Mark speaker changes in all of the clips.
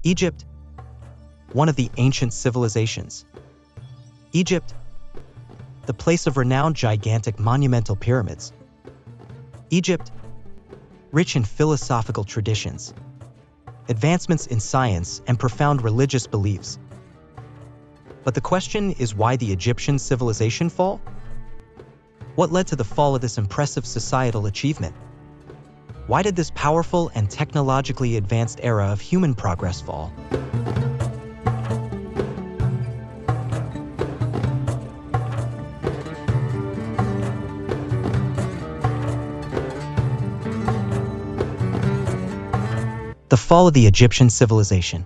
Speaker 1: Egypt, one of the ancient civilizations. Egypt, the place of renowned gigantic monumental pyramids. Egypt, rich in philosophical traditions, advancements in science, and profound religious beliefs. But the question is, why the Egyptian civilization fall? What led to the fall of this impressive societal achievement? Why did this powerful and technologically advanced era of human progress fall? The fall of the Egyptian civilization.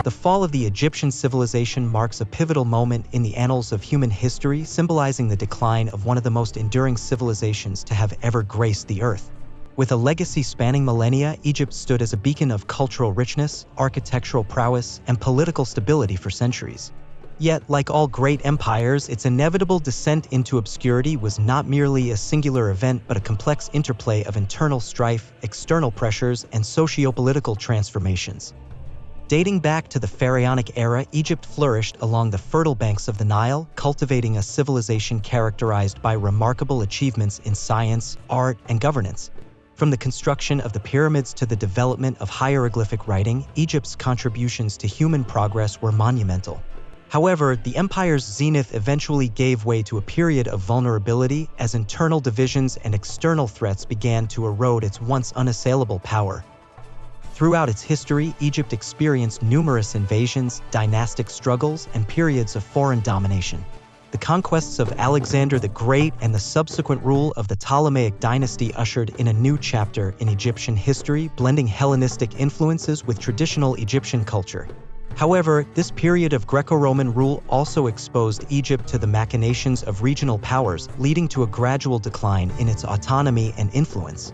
Speaker 1: The fall of the Egyptian civilization marks a pivotal moment in the annals of human history, symbolizing the decline of one of the most enduring civilizations to have ever graced the earth. With a legacy spanning millennia, Egypt stood as a beacon of cultural richness, architectural prowess, and political stability for centuries. Yet, like all great empires, its inevitable descent into obscurity was not merely a singular event but a complex interplay of internal strife, external pressures, and socio-political transformations. Dating back to the pharaonic era, Egypt flourished along the fertile banks of the Nile, cultivating a civilization characterized by remarkable achievements in science, art, and governance. From the construction of the pyramids to the development of hieroglyphic writing, Egypt's contributions to human progress were monumental. However, the empire's zenith eventually gave way to a period of vulnerability as internal divisions and external threats began to erode its once unassailable power. Throughout its history, Egypt experienced numerous invasions, dynastic struggles, and periods of foreign domination. The conquests of Alexander the Great and the subsequent rule of the Ptolemaic dynasty ushered in a new chapter in Egyptian history, blending Hellenistic influences with traditional Egyptian culture. However, this period of Greco-Roman rule also exposed Egypt to the machinations of regional powers, leading to a gradual decline in its autonomy and influence.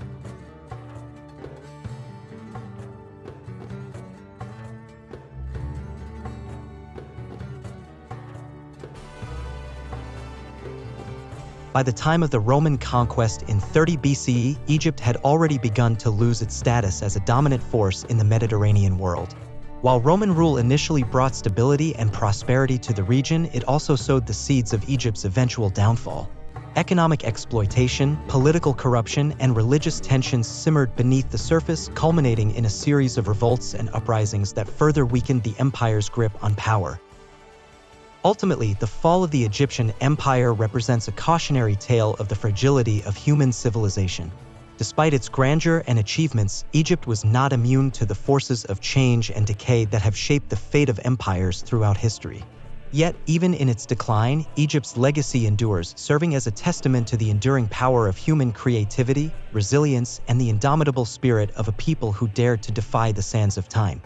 Speaker 1: By the time of the Roman conquest in 30 BCE, Egypt had already begun to lose its status as a dominant force in the Mediterranean world. While Roman rule initially brought stability and prosperity to the region, it also sowed the seeds of Egypt's eventual downfall. Economic exploitation, political corruption, and religious tensions simmered beneath the surface, culminating in a series of revolts and uprisings that further weakened the empire's grip on power. Ultimately, the fall of the Egyptian empire represents a cautionary tale of the fragility of human civilization. Despite its grandeur and achievements, Egypt was not immune to the forces of change and decay that have shaped the fate of empires throughout history. Yet, even in its decline, Egypt's legacy endures, serving as a testament to the enduring power of human creativity, resilience, and the indomitable spirit of a people who dared to defy the sands of time.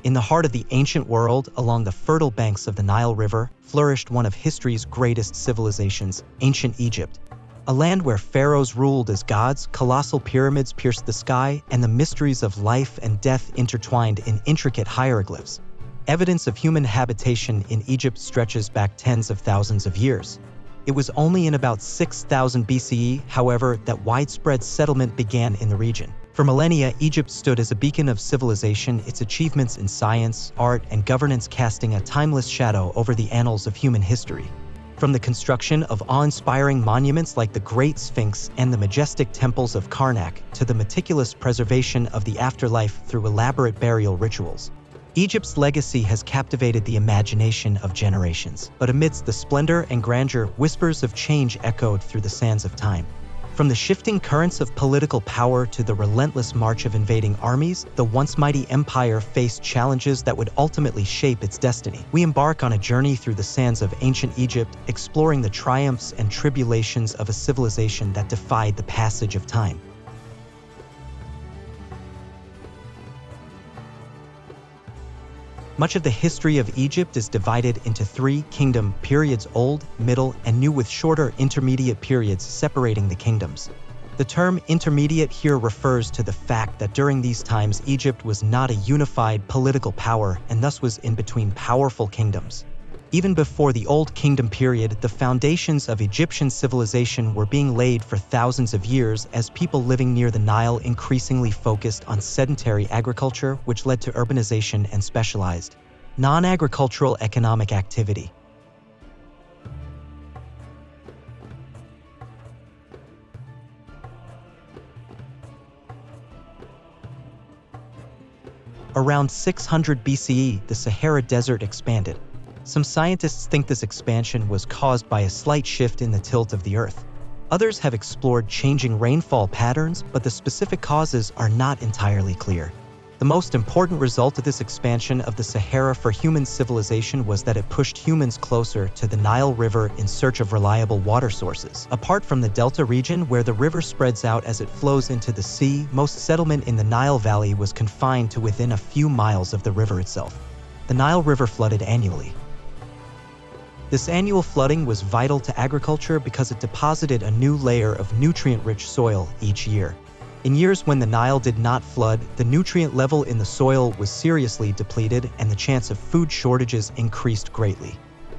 Speaker 1: In the heart of the ancient world, along the fertile banks of the Nile River, flourished one of history's greatest civilizations, ancient Egypt. A land where pharaohs ruled as gods, colossal pyramids pierced the sky, and the mysteries of life and death intertwined in intricate hieroglyphs. Evidence of human habitation in Egypt stretches back tens of thousands of years. It was only in about 6000 BCE, however, that widespread settlement began in the region. For millennia, Egypt stood as a beacon of civilization, its achievements in science, art, and governance casting a timeless shadow over the annals of human history. From the construction of awe-inspiring monuments like the Great Sphinx and the majestic temples of Karnak to the meticulous preservation of the afterlife through elaborate burial rituals, Egypt's legacy has captivated the imagination of generations. But amidst the splendor and grandeur, whispers of change echoed through the sands of time. From the shifting currents of political power to the relentless march of invading armies, the once mighty empire faced challenges that would ultimately shape its destiny. We embark on a journey through the sands of ancient Egypt, exploring the triumphs and tribulations of a civilization that defied the passage of time. Much of the history of Egypt is divided into three kingdom periods: old, middle, and new, with shorter intermediate periods separating the kingdoms. The term intermediate here refers to the fact that during these times Egypt was not a unified political power and thus was in between powerful kingdoms. Even before the Old Kingdom period, the foundations of Egyptian civilization were being laid for thousands of years as people living near the Nile increasingly focused on sedentary agriculture, which led to urbanization and specialized, non-agricultural economic activity. Around 600 BCE, the Sahara Desert expanded. Some scientists think this expansion was caused by a slight shift in the tilt of the Earth. Others have explored changing rainfall patterns, but the specific causes are not entirely clear. The most important result of this expansion of the Sahara for human civilization was that it pushed humans closer to the Nile River in search of reliable water sources. Apart from the Delta region where the river spreads out as it flows into the sea, most settlement in the Nile Valley was confined to within a few miles of the river itself. The Nile River flooded annually. This annual flooding was vital to agriculture because it deposited a new layer of nutrient-rich soil each year. In years when the Nile did not flood, the nutrient level in the soil was seriously depleted and the chance of food shortages increased greatly.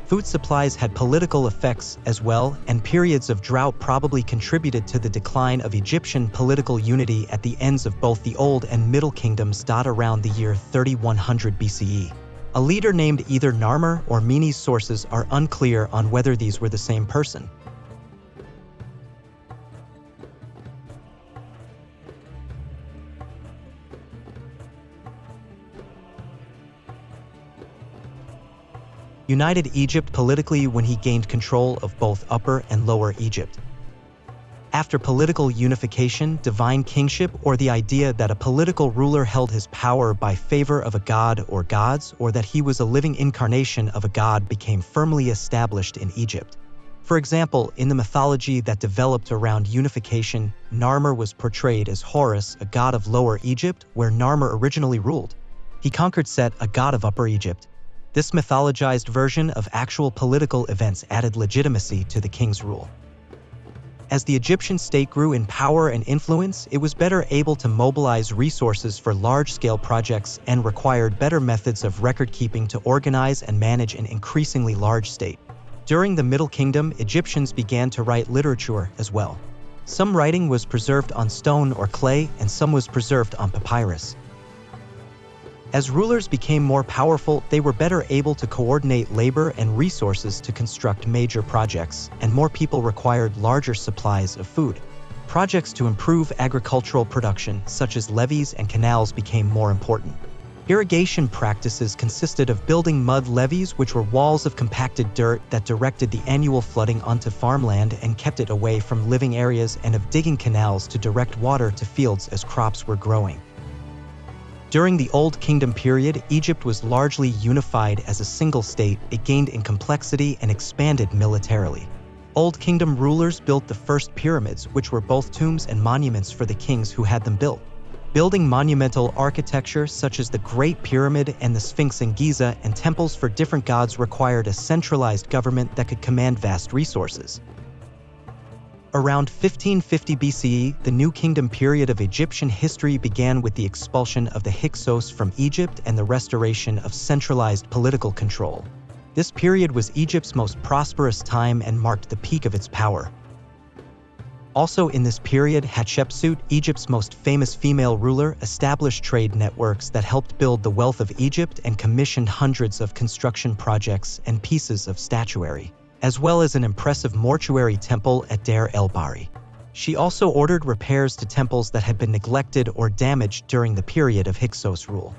Speaker 1: Food supplies had political effects as well, and periods of drought probably contributed to the decline of Egyptian political unity at the ends of both the Old and Middle Kingdoms. Around the year 3100 BCE. A leader named either Narmer or Menes. Sources are unclear on whether these were the same person. United Egypt politically when he gained control of both Upper and Lower Egypt. After political unification, divine kingship, or the idea that a political ruler held his power by favor of a god or gods, or that he was a living incarnation of a god, became firmly established in Egypt. For example, in the mythology that developed around unification, Narmer was portrayed as Horus, a god of Lower Egypt, where Narmer originally ruled. He conquered Set, a god of Upper Egypt. This mythologized version of actual political events added legitimacy to the king's rule. As the Egyptian state grew in power and influence, it was better able to mobilize resources for large-scale projects and required better methods of record-keeping to organize and manage an increasingly large state. During the Middle Kingdom, Egyptians began to write literature as well. Some writing was preserved on stone or clay, and some was preserved on papyrus. As rulers became more powerful, they were better able to coordinate labor and resources to construct major projects, and more people required larger supplies of food. Projects to improve agricultural production, such as levees and canals, became more important. Irrigation practices consisted of building mud levees, which were walls of compacted dirt that directed the annual flooding onto farmland and kept it away from living areas, and of digging canals to direct water to fields as crops were growing. During the Old Kingdom period, Egypt was largely unified as a single state. It gained in complexity and expanded militarily. Old Kingdom rulers built the first pyramids, which were both tombs and monuments for the kings who had them built. Building monumental architecture such as the Great Pyramid and the Sphinx in Giza, and temples for different gods required a centralized government that could command vast resources. Around 1550 BCE, the New Kingdom period of Egyptian history began with the expulsion of the Hyksos from Egypt and the restoration of centralized political control. This period was Egypt's most prosperous time and marked the peak of its power. Also in this period, Hatshepsut, Egypt's most famous female ruler, established trade networks that helped build the wealth of Egypt and commissioned hundreds of construction projects and pieces of statuary, as well as an impressive mortuary temple at Deir el-Bahri. She also ordered repairs to temples that had been neglected or damaged during the period of Hyksos rule.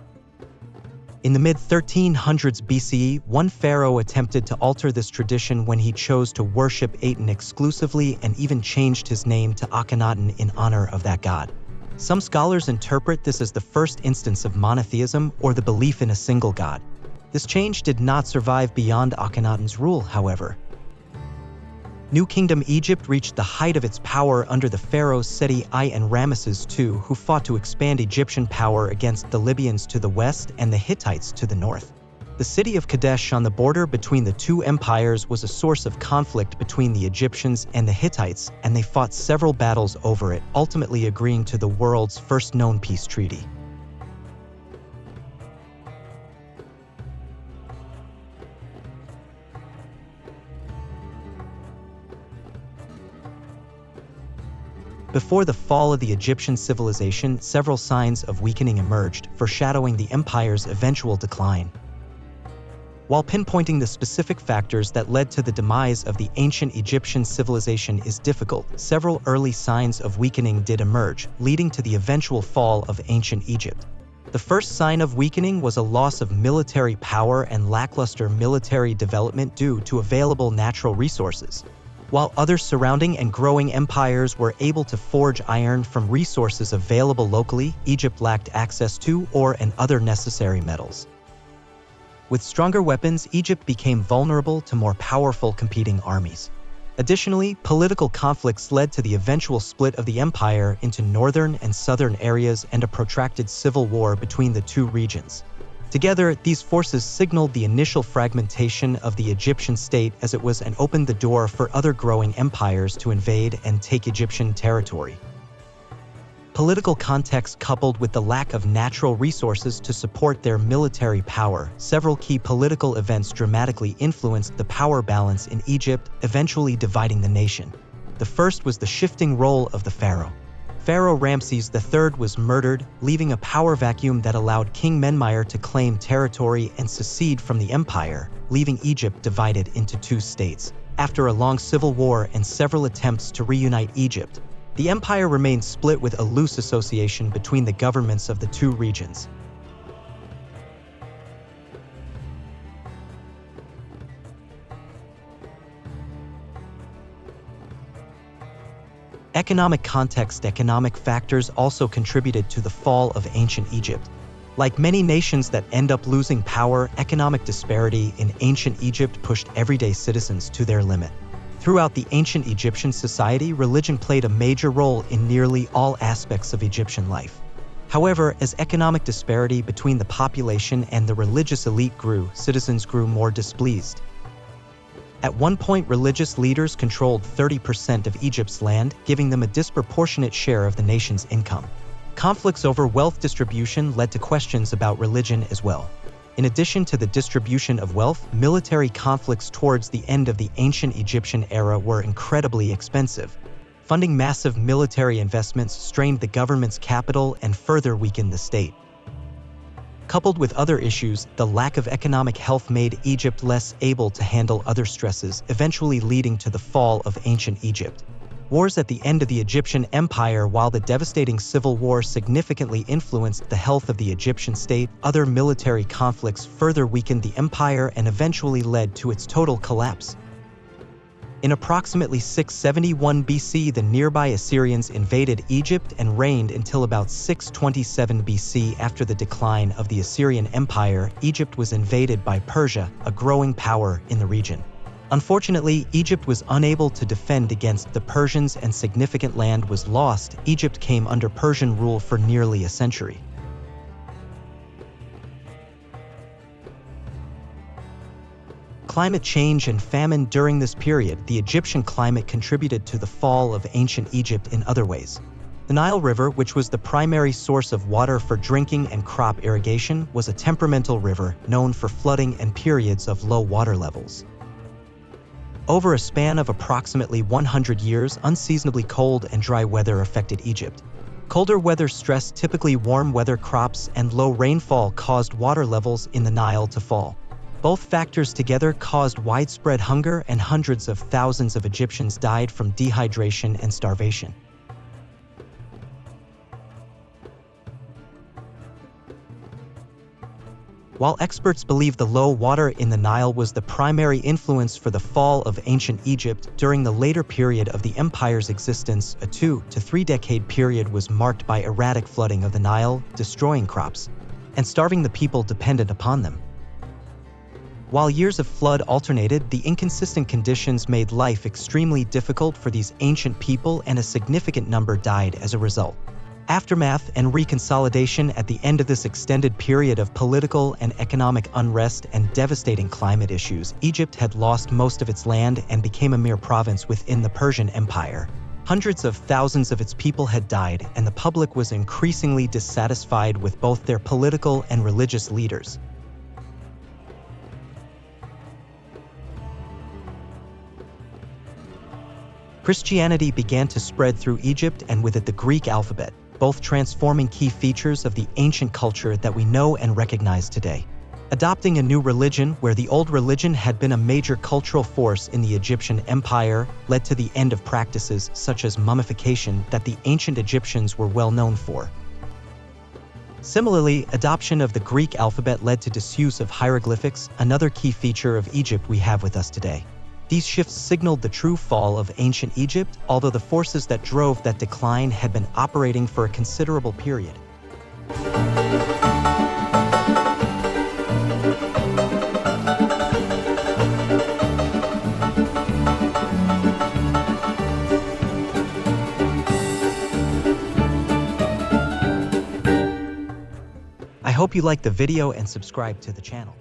Speaker 1: In the mid-1300s BCE, one pharaoh attempted to alter this tradition when he chose to worship Aten exclusively and even changed his name to Akhenaten in honor of that god. Some scholars interpret this as the first instance of monotheism, or the belief in a single god. This change did not survive beyond Akhenaten's rule, however. New Kingdom Egypt reached the height of its power under the pharaohs Seti I and Ramesses II, who fought to expand Egyptian power against the Libyans to the west and the Hittites to the north. The city of Kadesh on the border between the two empires was a source of conflict between the Egyptians and the Hittites, and they fought several battles over it, ultimately agreeing to the world's first known peace treaty. Before the fall of the Egyptian civilization, several signs of weakening emerged, foreshadowing the empire's eventual decline. While pinpointing the specific factors that led to the demise of the ancient Egyptian civilization is difficult, several early signs of weakening did emerge, leading to the eventual fall of ancient Egypt. The first sign of weakening was a loss of military power and lackluster military development due to available natural resources. While other surrounding and growing empires were able to forge iron from resources available locally, Egypt lacked access to ore and other necessary metals. With stronger weapons, Egypt became vulnerable to more powerful competing armies. Additionally, political conflicts led to the eventual split of the empire into northern and southern areas and a protracted civil war between the two regions. Together, these forces signaled the initial fragmentation of the Egyptian state as it was and opened the door for other growing empires to invade and take Egyptian territory. Political context coupled with the lack of natural resources to support their military power, several key political events dramatically influenced the power balance in Egypt, eventually dividing the nation. The first was the shifting role of the pharaoh. Pharaoh Ramses III was murdered, leaving a power vacuum that allowed King Menmire to claim territory and secede from the empire, leaving Egypt divided into two states. After a long civil war and several attempts to reunite Egypt, the empire remained split with a loose association between the governments of the two regions. Economic context. Economic factors also contributed to the fall of ancient Egypt. Like many nations that end up losing power, economic disparity in ancient Egypt pushed everyday citizens to their limit. Throughout the ancient Egyptian society, religion played a major role in nearly all aspects of Egyptian life. However, as economic disparity between the population and the religious elite grew, citizens grew more displeased. At one point, religious leaders controlled 30% of Egypt's land, giving them a disproportionate share of the nation's income. Conflicts over wealth distribution led to questions about religion as well. In addition to the distribution of wealth, military conflicts towards the end of the ancient Egyptian era were incredibly expensive. Funding massive military investments strained the government's capital and further weakened the state. Coupled with other issues, the lack of economic health made Egypt less able to handle other stresses, eventually leading to the fall of ancient Egypt. Wars at the end of the Egyptian Empire. While the devastating civil war significantly influenced the health of the Egyptian state, other military conflicts further weakened the empire and eventually led to its total collapse. In approximately 671 BC, the nearby Assyrians invaded Egypt and reigned until about 627 BC. After the decline of the Assyrian Empire, Egypt was invaded by Persia, a growing power in the region. Unfortunately, Egypt was unable to defend against the Persians and significant land was lost. Egypt came under Persian rule for nearly a century. Climate change and famine. During this period, the Egyptian climate contributed to the fall of ancient Egypt in other ways. The Nile River, which was the primary source of water for drinking and crop irrigation, was a temperamental river known for flooding and periods of low water levels. Over a span of approximately 100 years, unseasonably cold and dry weather affected Egypt. Colder weather stress, typically warm weather crops, and low rainfall caused water levels in the Nile to fall. Both factors together caused widespread hunger, and hundreds of thousands of Egyptians died from dehydration and starvation. While experts believe the low water in the Nile was the primary influence for the fall of ancient Egypt, during the later period of the empire's existence, a 2 to 3 decade period was marked by erratic flooding of the Nile, destroying crops, and starving the people dependent upon them. While years of flood alternated, the inconsistent conditions made life extremely difficult for these ancient people, and a significant number died as a result. Aftermath and reconsolidation. At the end of this extended period of political and economic unrest and devastating climate issues, Egypt had lost most of its land and became a mere province within the Persian Empire. Hundreds of thousands of its people had died, and the public was increasingly dissatisfied with both their political and religious leaders. Christianity began to spread through Egypt, and with it the Greek alphabet, both transforming key features of the ancient culture that we know and recognize today. Adopting a new religion where the old religion had been a major cultural force in the Egyptian empire led to the end of practices such as mummification that the ancient Egyptians were well known for. Similarly, adoption of the Greek alphabet led to disuse of hieroglyphics, another key feature of Egypt we have with us today. These shifts signaled the true fall of ancient Egypt, although the forces that drove that decline had been operating for a considerable period. I hope you liked the video and subscribe to the channel.